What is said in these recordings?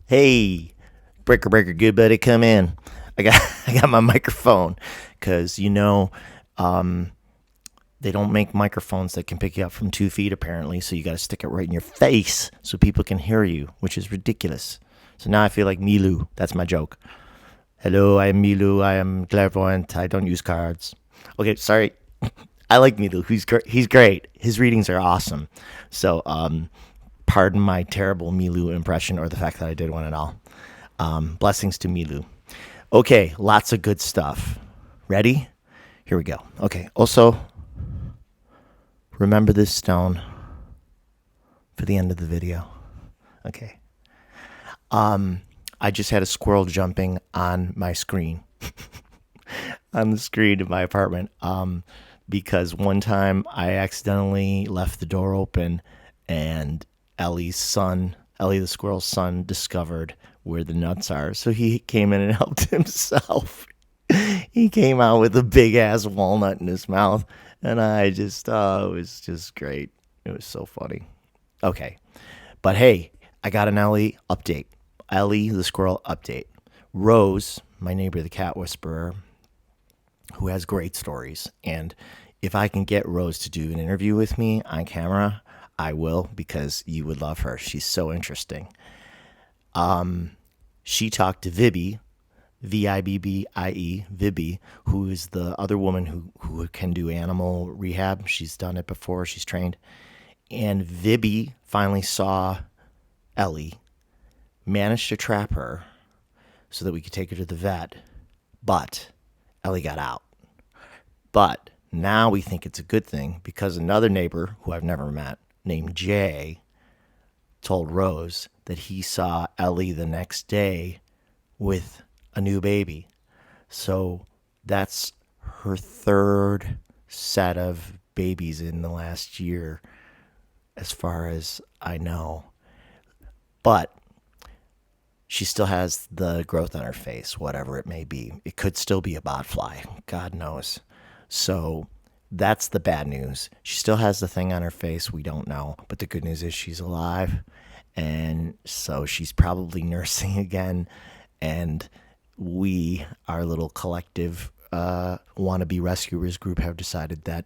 Hey, breaker, good buddy, come in. I got I got my microphone because um, they don't make microphones that can pick you up from 2 feet apparently. So you got to stick it right in your face so people can hear you, which is ridiculous. So now I feel like Milu. That's my joke. Hello, I am Milu. I am clairvoyant. I don't use cards. Okay, sorry. I like Milu. He's great. His readings are awesome. So pardon my terrible Milu impression or the fact that I did one at all. Blessings to Milu. Okay, lots of good stuff. Ready? Here we go. Okay, also, remember this stone for the end of the video. Okay. I just had a squirrel jumping on my screen, on the screen of my apartment, because one time I accidentally left the door open and Ellie the squirrel's son, discovered where the nuts are. So he came in and helped himself. He came out with a big ass walnut in his mouth. And I just, it was just great. It was so funny. Okay. But hey, I got an Ellie update. Ellie the squirrel update. Rose, my neighbor, the cat whisperer, who has great stories. And if I can get Rose to do an interview with me on camera, I will, because you would love her. She's so interesting. She talked to Vibby, Vibie, who is the other woman who can do animal rehab. She's done it before. She's trained. And Vibby finally saw Ellie, managed to trap her so that we could take her to the vet. But Ellie got out. But now we think it's a good thing because another neighbor who I've never met, named Jay, told Rose that he saw Ellie the next day with a new baby. So that's her third set of babies in the last year, as far as I know. But she still has the growth on her face, whatever it may be. It could still be a botfly. God knows. So that's the bad news. She still has the thing on her face. We don't know. But the good news is she's alive. And so she's probably nursing again. And we, our little collective wannabe rescuers group, have decided that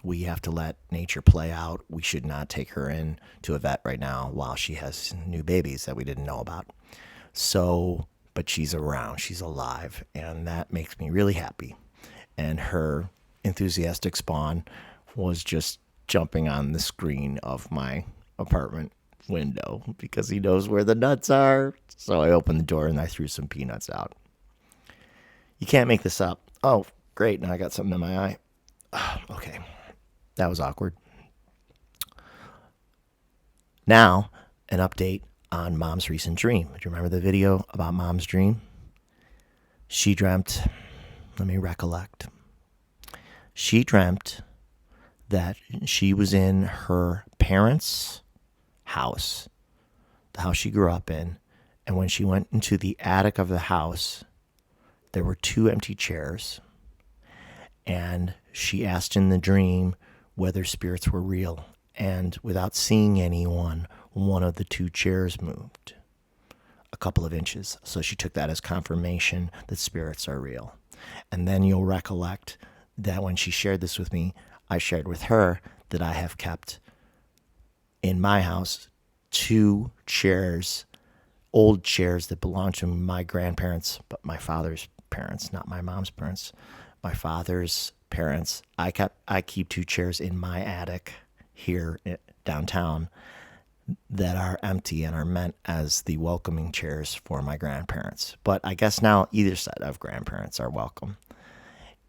we have to let nature play out. We should not take her in to a vet right now while she has new babies that we didn't know about. So, but she's around, she's alive, and that makes me really happy. And her enthusiastic spawn was just jumping on the screen of my apartment window because he knows where the nuts are. So I opened the door and I threw some peanuts out. You can't make this up. Oh, great. Now I got something in my eye. Okay. That was awkward. Now, an update on Mom's recent dream. Do you remember the video about Mom's dream? She dreamt, let me recollect. She dreamt that she was in her parents' house, the house she grew up in, and when she went into the attic of the house, there were 2 empty chairs, and she asked in the dream whether spirits were real, and without seeing anyone, one of the 2 chairs moved a couple of inches. So she took that as confirmation that spirits are real. And then you'll recollect that when she shared this with me, I shared with her that I have kept in my house 2 chairs, old chairs that belonged to my grandparents, but my father's parents, not my mom's parents. My father's parents. I keep 2 chairs in my attic here downtown that are empty and are meant as the welcoming chairs for my grandparents. But I guess now either set of grandparents are welcome.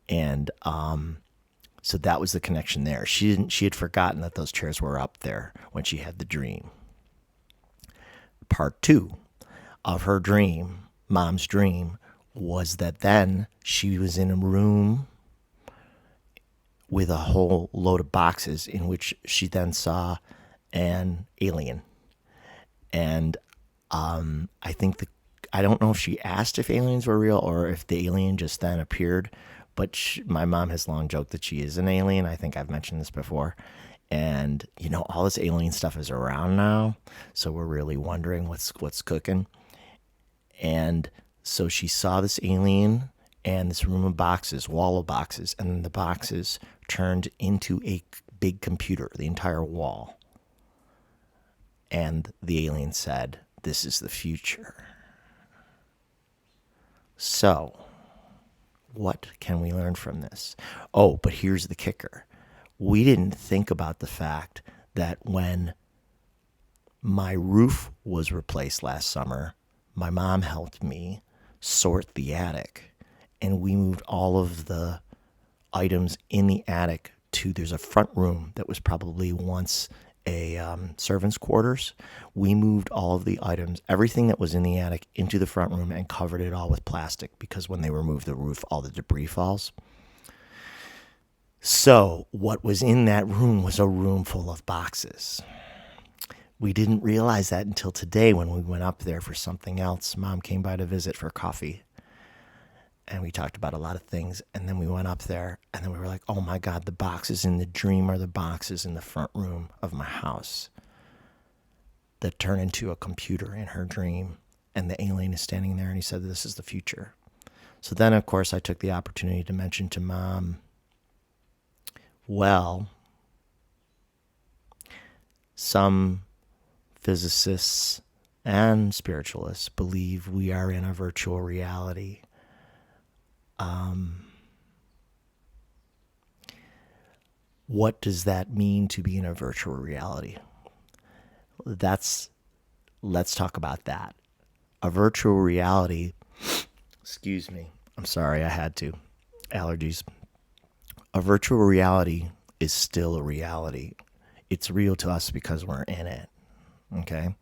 And so that was the connection there. She had forgotten that those chairs were up there when she had the dream. Part 2 of her dream, Mom's dream, was that then she was in a room with a whole load of boxes in which she then saw an alien. And I think I don't know if she asked if aliens were real or if the alien just then appeared, but my mom has long joked that she is an alien. I think I've mentioned this before. And, all this alien stuff is around now. So we're really wondering what's cooking. And so she saw this alien and this room of boxes, wall of boxes, and the boxes turned into a big computer, the entire wall. And the alien said, "This is the future." So, what can we learn from this? Oh, but here's the kicker. We didn't think about the fact that when my roof was replaced last summer, my mom helped me sort the attic, and we moved all of the items in the attic to, there's a front room that was probably once a servant's quarters. We moved all of the items, everything that was in the attic, into the front room and covered it all with plastic, because when they remove the roof, all the debris falls. So what was in that room was a room full of boxes. We didn't realize that until today when we went up there for something else. Mom came by to visit for coffee. And we talked about a lot of things. And then we went up there and then we were like, oh my God, the boxes in the dream are the boxes in the front room of my house that turn into a computer in her dream. And the alien is standing there and he said, "This is the future." So then, of course, I took the opportunity to mention to Mom, well, some physicists and spiritualists believe we are in a virtual reality. What does that mean to be in a virtual reality? Let's talk about that. A virtual reality, excuse me, I'm sorry, I had to, allergies. A virtual reality is still a reality. It's real to us because we're in it, okay?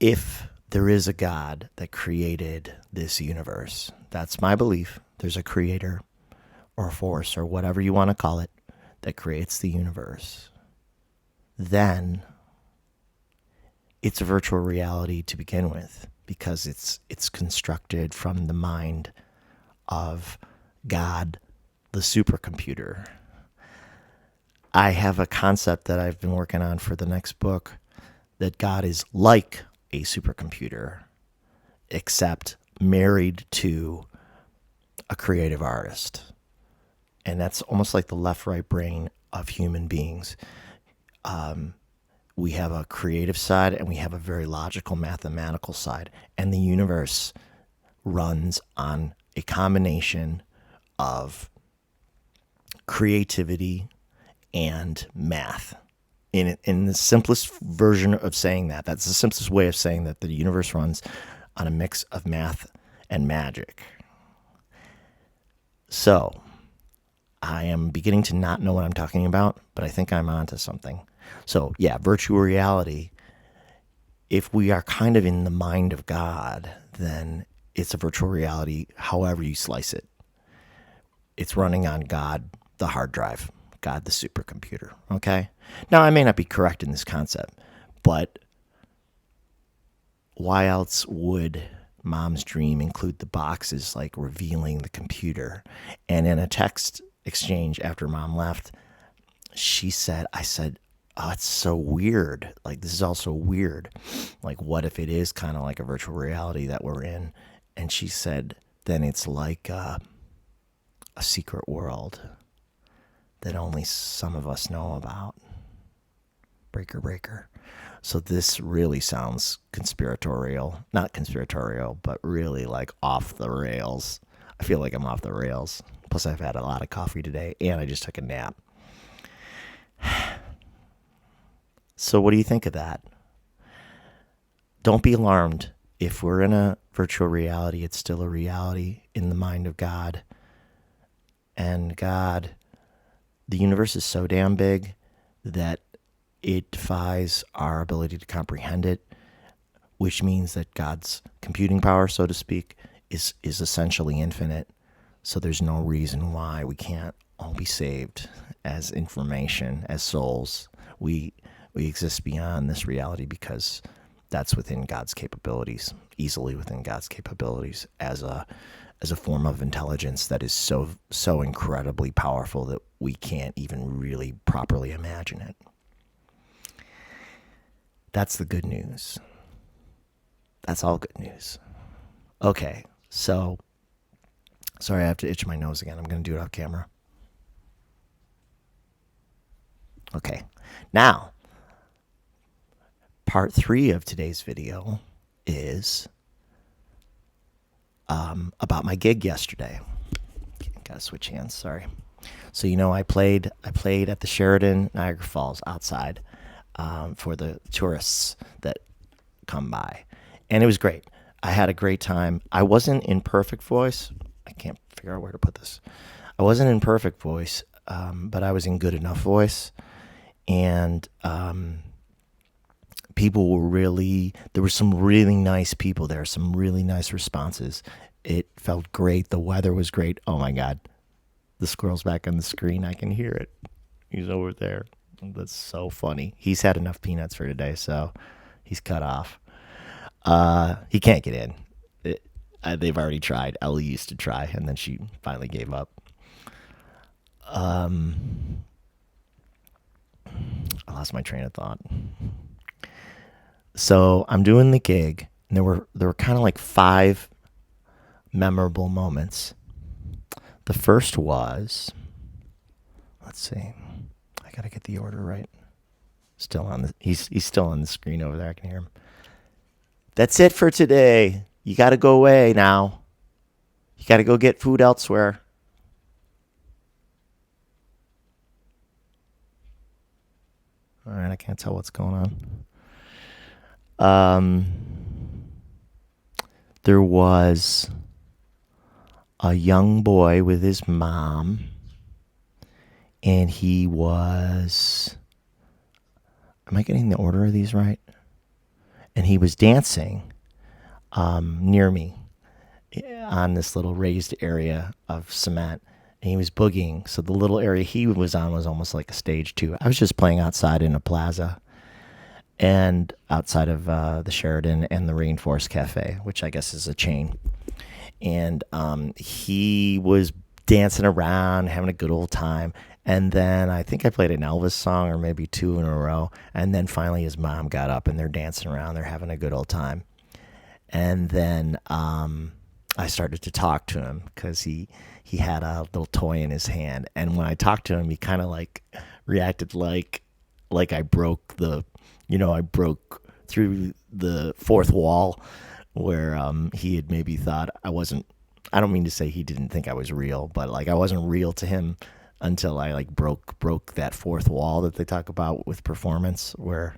If there is a God that created this universe, that's my belief, there's a creator or a force or whatever you want to call it that creates the universe, then it's a virtual reality to begin with, because it's constructed from the mind of God, the supercomputer. I have a concept that I've been working on for the next book, that God is like a supercomputer, except married to a creative artist. And that's almost like the left-right brain of human beings. We have a creative side and we have a very logical, mathematical side. And the universe runs on a combination of creativity and math. In the simplest version of saying that, that's the simplest way of saying that the universe runs on a mix of math and magic. So, I am beginning to not know what I'm talking about, but I think I'm onto something. So, yeah, virtual reality, if we are kind of in the mind of God, then it's a virtual reality however you slice it. It's running on God, the hard drive, God, the supercomputer, okay? Now, I may not be correct in this concept, but why else would Mom's dream include the boxes, like revealing the computer? And in a text exchange after Mom left, I said, "Oh, it's so weird. Like, this is all so weird. Like, what if it is kind of like a virtual reality that we're in?" And she said, "Then it's like a secret world that only some of us know about." Breaker, breaker. So this really sounds conspiratorial. Not conspiratorial, but really like off the rails. I feel like I'm off the rails. Plus, I've had a lot of coffee today, and I just took a nap. So what do you think of that? Don't be alarmed. If we're in a virtual reality, it's still a reality in the mind of God. And God, the universe is so damn big that it defies our ability to comprehend it, which means that God's computing power, so to speak, is essentially infinite. So there's no reason why we can't all be saved as information, as souls. We exist beyond this reality because that's within God's capabilities, easily within God's capabilities as a as a form of intelligence that is so incredibly powerful that we can't even really properly imagine it. That's the good news. That's all good news. Okay, so sorry, I have to itch my nose again. I'm going to do it off camera. Okay, now part 3 of today's video is about my gig yesterday. Okay, gotta switch hands. Sorry. So I played at the Sheraton, Niagara Falls, outside for the tourists that come by, and it was great. I had a great time. I wasn't in perfect voice. I can't figure out where to put this. I wasn't in perfect voice, but I was in good enough voice, and people were there were some really nice people there, some really nice responses. It felt great. The weather was great. Oh my God. The squirrel's back on the screen. I can hear it. He's over there. That's so funny. He's had enough peanuts for today, so he's cut off. He can't get in. They've already tried. Ellie used to try, and then she finally gave up. I lost my train of thought. So I'm doing the gig, and there were kind of like 5 memorable moments. The first was, let's see, I gotta get the order right. He's still on the screen over there. I can hear him. That's it for today. You gotta go away now. You gotta go get food elsewhere. All right, I can't tell what's going on. There was a young boy with his mom, and he was, am I getting the order of these right? And he was dancing near me on this little raised area of cement, and he was boogieing. So the little area he was on was almost like a stage too. I was just playing outside in a plaza, and outside of the Sheraton and the Rainforest Cafe, which I guess is a chain. And he was dancing around, having a good old time. And then I think I played an Elvis song or maybe 2 in a row. And then finally his mom got up, and they're dancing around. They're having a good old time. And then I started to talk to him because he had a little toy in his hand. And when I talked to him, he kind of like reacted like I broke I broke through the 4th wall, where he had maybe thought I don't mean to say he didn't think I was real, but like I wasn't real to him until I like broke that 4th wall that they talk about with performance, where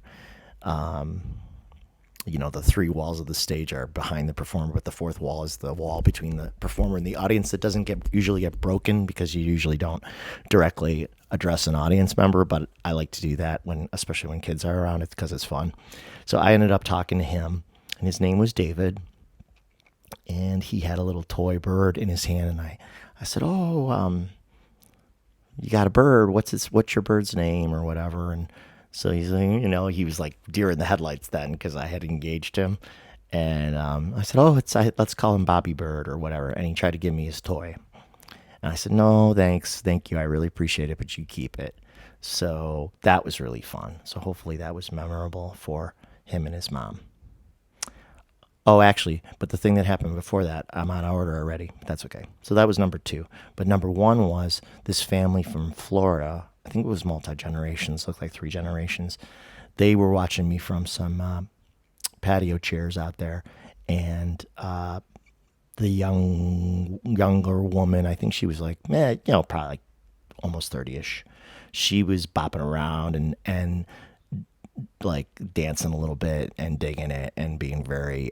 the 3 walls of the stage are behind the performer, but the 4th wall is the wall between the performer and the audience that doesn't usually get broken, because you usually don't directly address an audience member, but I like to do that especially when kids are around, because it's fun. So I ended up talking to him, and his name was David, and he had a little toy bird in his hand, and I said, "Oh, you got a bird? What's your bird's name or whatever?" And so he's like, he was like deer in the headlights then, because I had engaged him, and I said, "Oh, let's call him Bobby Bird or whatever," and he tried to give me his toy, and I said, "No, thank you, I really appreciate it, but you keep it." So that was really fun. So hopefully that was memorable for him and his mom. Oh, actually, but the thing that happened before that, I'm out of order already. That's okay. So that was number 2. But number 1 was this family from Florida. I think it was multi-generations, looked like 3 generations. They were watching me from some patio chairs out there. And the younger woman, I think she was like, probably like almost 30-ish. She was bopping around and like dancing a little bit and digging it and being very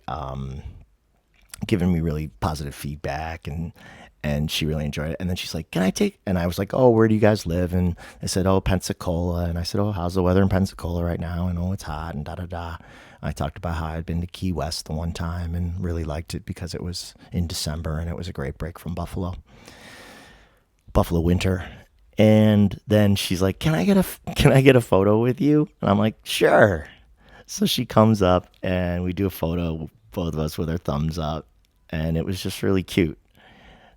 giving me really positive feedback, and she really enjoyed it. And then she's like, "Can I take?" And I was like, "Oh, where do you guys live?" And I said, "Oh, Pensacola." And I said, "Oh, how's the weather in Pensacola right now?" And, "Oh, it's hot," and da da da. I talked about how I'd been to Key West the one time and really liked it because it was in December and it was a great break from Buffalo winter. And then she's like, can I get a photo with you? And I'm like, sure. So she comes up and we do a photo, both of us with our thumbs up, and it was just really cute.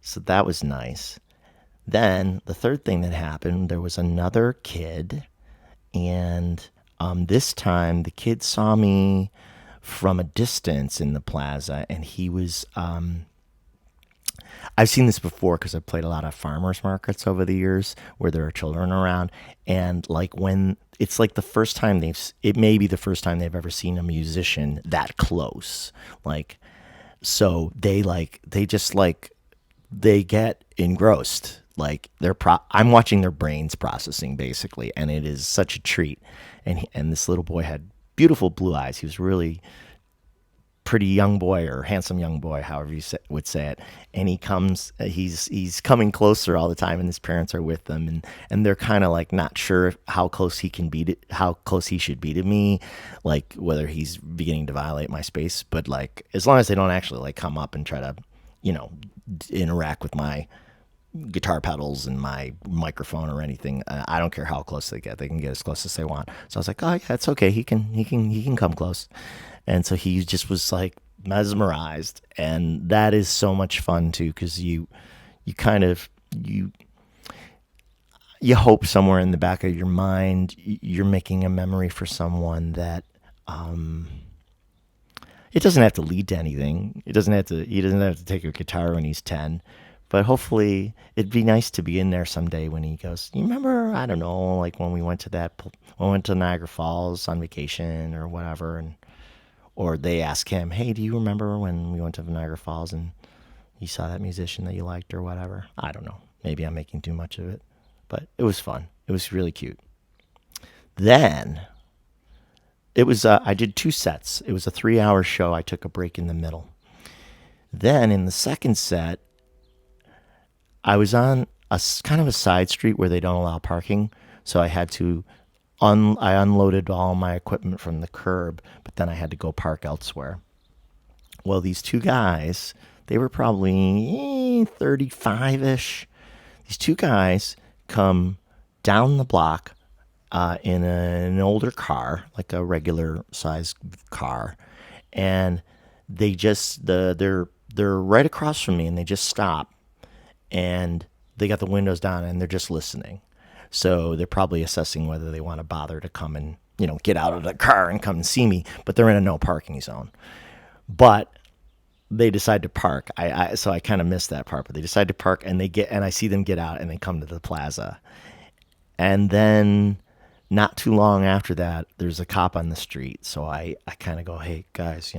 So that was nice. Then the third thing that happened, there was another kid, and this time the kid saw me from a distance in the plaza, and he was. I've seen this before because I've played a lot of farmers markets over the years where there are children around, and like when it's like the first time it may be the first time they've ever seen a musician that close, like so they just like they get engrossed. Like I'm watching their brains processing basically, and it is such a treat. And this little boy had beautiful blue eyes. He was really pretty young boy or handsome young boy, however you would say it. And he's coming closer all the time, and his parents are with them, and they're kind of like not sure how close how close he should be to me, like whether he's beginning to violate my space. But like as long as they don't actually like come up and try to, you know, interact with my guitar pedals and my microphone or anything. I don't care how close they get. They can get as close as they want. So I was like, oh yeah, it's okay. He can come close. And so he just was like mesmerized, and that is so much fun too, because you kind of you hope somewhere in the back of your mind you're making a memory for someone that it doesn't have to lead to anything. He doesn't have to take a guitar when he's 10. But hopefully it'd be nice to be in there someday when he goes, you remember, I don't know, like when we went to Niagara Falls on vacation or whatever, and or they ask him, hey, do you remember when we went to Niagara Falls and you saw that musician that you liked or whatever? I don't know. Maybe I'm making too much of it, but it was fun. It was really cute. Then it was I did 2 sets. It was a 3-hour show. I took a break in the middle. Then in the second set, I was on a kind of a side street where they don't allow parking, so I had to I unloaded all my equipment from the curb, but then I had to go park elsewhere. Well, these two guys, they were probably 35-ish. These two guys come down the block in an older car, like a regular size car, and they're right across from me, and they just stop, and they got the windows down, and they're just listening. So they're probably assessing whether they want to bother to come and, get out of the car and come and see me, but they're in a no parking zone. But they decide to park. So I kind of missed that part, but they decide to park, and I see them get out and they come to the plaza. And then not too long after that, there's a cop on the street. So I kind of go, hey guys,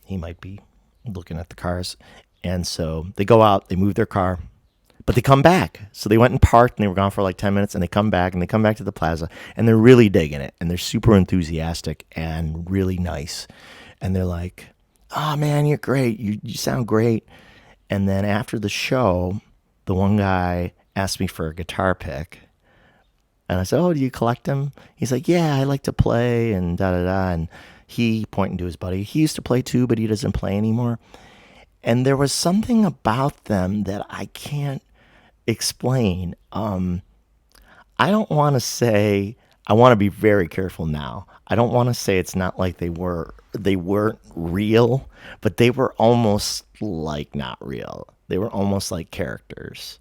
he might be looking at the cars. And so they go out, they move their car, but they come back. So they went and parked, and they were gone for like 10 minutes, and they come back to the plaza, and they're really digging it, and they're super enthusiastic and really nice. And they're like, oh man, you're great. You sound great. And then after the show, the one guy asked me for a guitar pick. And I said, oh, do you collect them? He's like, yeah, I like to play and da-da-da. And he, pointing to his buddy, he used to play too, but he doesn't play anymore. And there was something about them that I can't explain. I don't want to say, I want to be very careful now. I don't want to say it's not like they weren't real, but they were almost like not real. They were almost like characters,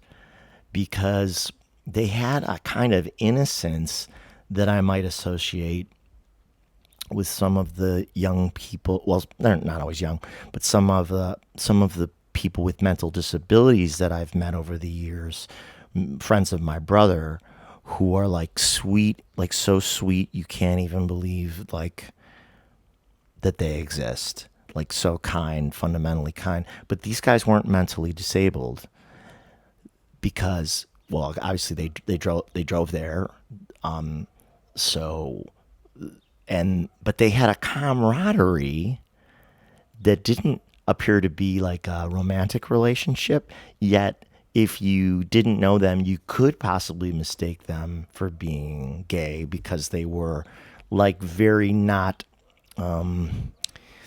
because they had a kind of innocence that I might associate with some of the young people. Well, they're not always young, but some of the people with mental disabilities that I've met over the years, friends of my brother, who are like sweet, like so sweet you can't even believe like that they exist. Like so kind, fundamentally kind. But these guys weren't mentally disabled because, well, obviously they drove there. So but they had a camaraderie that didn't appear to be like a romantic relationship, yet if you didn't know them, you could possibly mistake them for being gay, because they were like very not,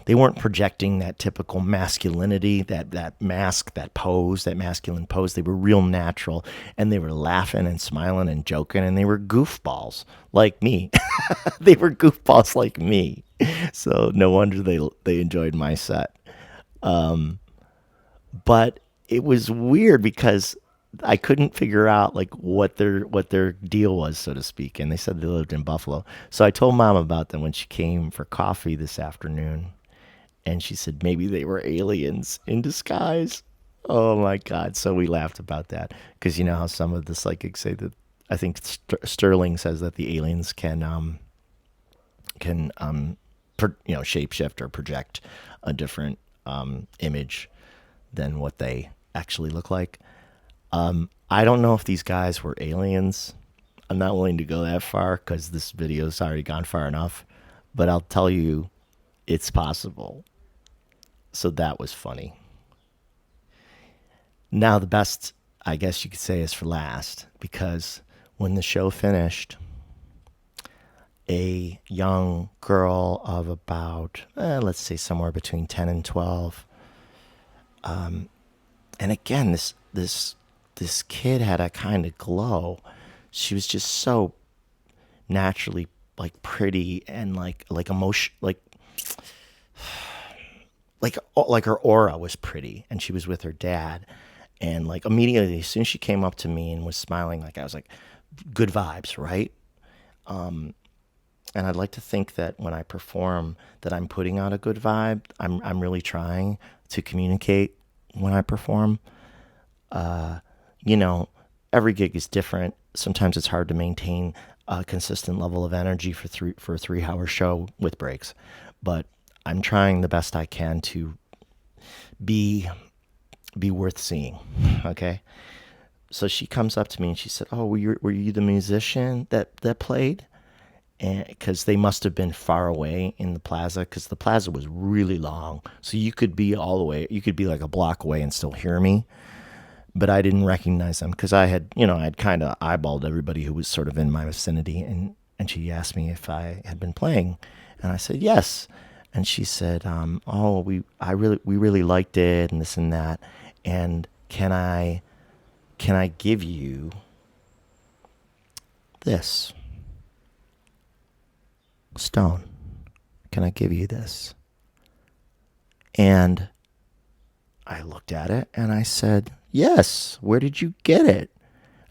they weren't projecting that typical masculinity, that mask, that pose, that masculine pose. They were real natural, and they were laughing and smiling and joking, and they were goofballs like me. They were goofballs like me. So no wonder they enjoyed my set. But it was weird because I couldn't figure out like what their deal was, so to speak. And they said they lived in Buffalo. So I told Mom about them when she came for coffee this afternoon, and she said maybe they were aliens in disguise. Oh my God! So we laughed about that because you know how some of the psychics say that. I think Sterling says that the aliens can shapeshift or project a different image than what they actually look like. I don't know if these guys were aliens. I'm not willing to go that far because this video's already gone far enough. But I'll tell you, it's possible. So that was funny. Now, the best, I guess you could say, is for last because when the show finished, a young girl of about, let's say, somewhere between 10 and 12. And again, this kid had a kind of glow. She was just so naturally like pretty and like emotion like her aura was pretty, and she was with her dad, and like immediately as soon as she came up to me and was smiling, like I was like, good vibes, right? And I'd like to think that when I perform that I'm putting out a good vibe. I'm really trying to communicate when I perform. You know, every gig is different. Sometimes it's hard to maintain a consistent level of energy for a 3 hour show with breaks, but I'm trying the best I can to be be worth seeing. Okay. So she comes up to me and she said, "Oh, were you the musician that played?" And because they must have been far away in the plaza, because the plaza was really long, so you could be all the way, you could be like a block away and still hear me. But I didn't recognize them because I'd kind of eyeballed everybody who was sort of in my vicinity, and she asked me if I had been playing, and I said yes, and she said, "Oh, we really liked it, and this and that, and can I give you this stone? Can I give you this?" And I looked at it and I said, "Yes. Where did you get it?"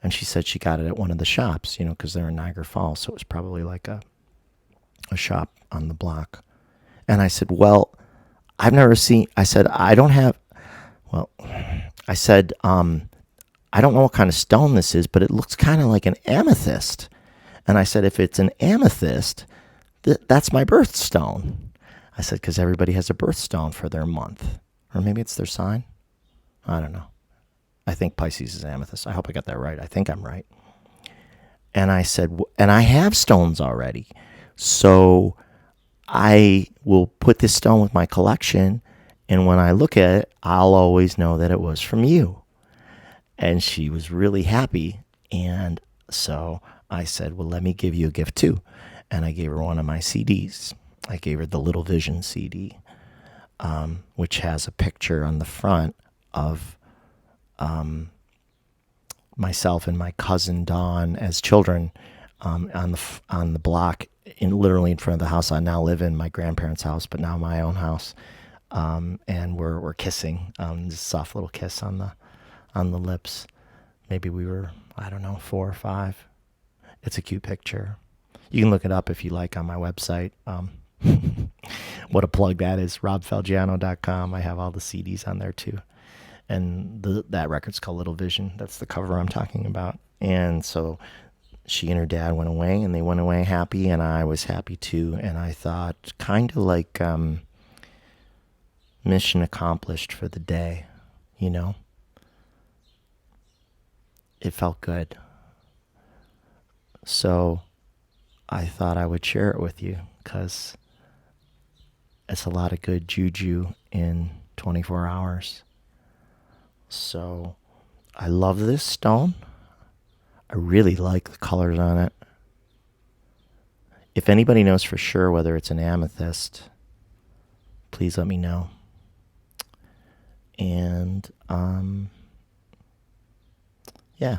And she said she got it at one of the shops, because they're in Niagara Falls. So it was probably like a shop on the block. And I said, "Well, I've never seen," I said, "I don't have," well, I said, "I don't know what kind of stone this is, but it looks kind of like an amethyst." And I said, "If it's an amethyst, that's my birthstone." I said, "Because everybody has a birthstone for their month. Or maybe it's their sign. I don't know. I think Pisces is amethyst. I hope I got that right. I think I'm right." And I said, "And I have stones already. So I will put this stone with my collection. And when I look at it, I'll always know that it was from you." And she was really happy. And so I said, "Well, let me give you a gift too." And I gave her one of my CDs. I gave her the Little Vision CD, which has a picture on the front of myself and my cousin Dawn as children, on the block, literally in front of the house I now live in, my grandparents' house, but now my own house. And we're kissing, just a soft little kiss on the lips. Maybe we were, I don't know, 4 or 5. It's a cute picture. You can look it up if you like on my website. What a plug that is, robfelgiano.com. I have all the CDs on there too. And that record's called Little Vision. That's the cover I'm talking about. And so she and her dad went away, and they went away happy, and I was happy too. And I thought, kind of like mission accomplished for the day, you know? It felt good. So I thought I would share it with you because it's a lot of good juju in 24 hours. So I love this stone. I really like the colors on it. If anybody knows for sure whether it's an amethyst, please let me know. And yeah,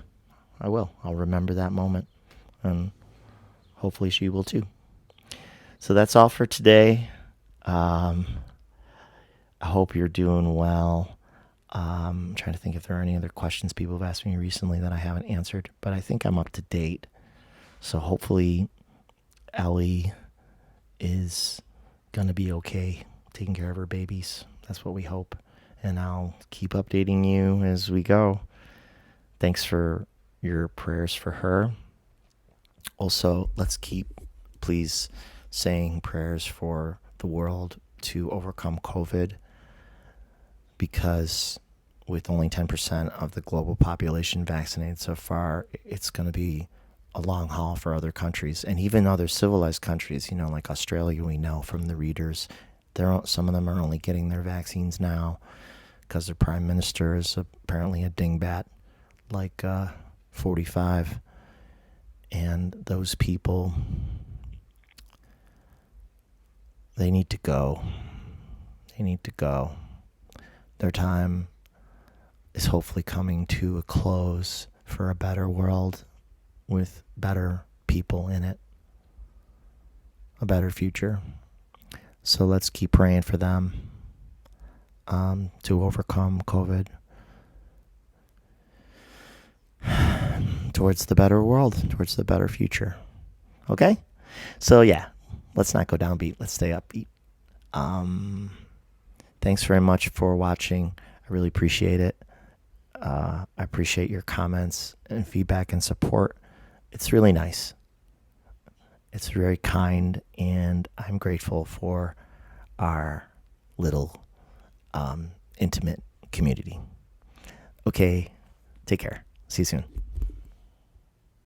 I will. I'll remember that moment, and hopefully she will too. So that's all for today. I hope you're doing well. I'm trying to think if there are any other questions people have asked me recently that I haven't answered, but I think I'm up to date. So hopefully Ellie is going to be okay taking care of her babies. That's what we hope. And I'll keep updating you as we go. Thanks for your prayers for her. Also, let's keep, please, saying prayers for the world to overcome COVID, because with only 10% of the global population vaccinated so far, it's going to be a long haul for other countries, and even other civilized countries, like Australia. We know from the readers, some of them are only getting their vaccines now because their prime minister is apparently a dingbat like 45. And those people, they need to go. They need to go. Their time is hopefully coming to a close for a better world with better people in it, a better future. So let's keep praying for them to overcome COVID towards the better world, towards the better future. Okay? So yeah, let's not go downbeat. Let's stay upbeat. Thanks very much for watching. I really appreciate it. I appreciate your comments and feedback and support. It's really nice. It's very kind, and I'm grateful for our little intimate community. Okay, take care. See you soon.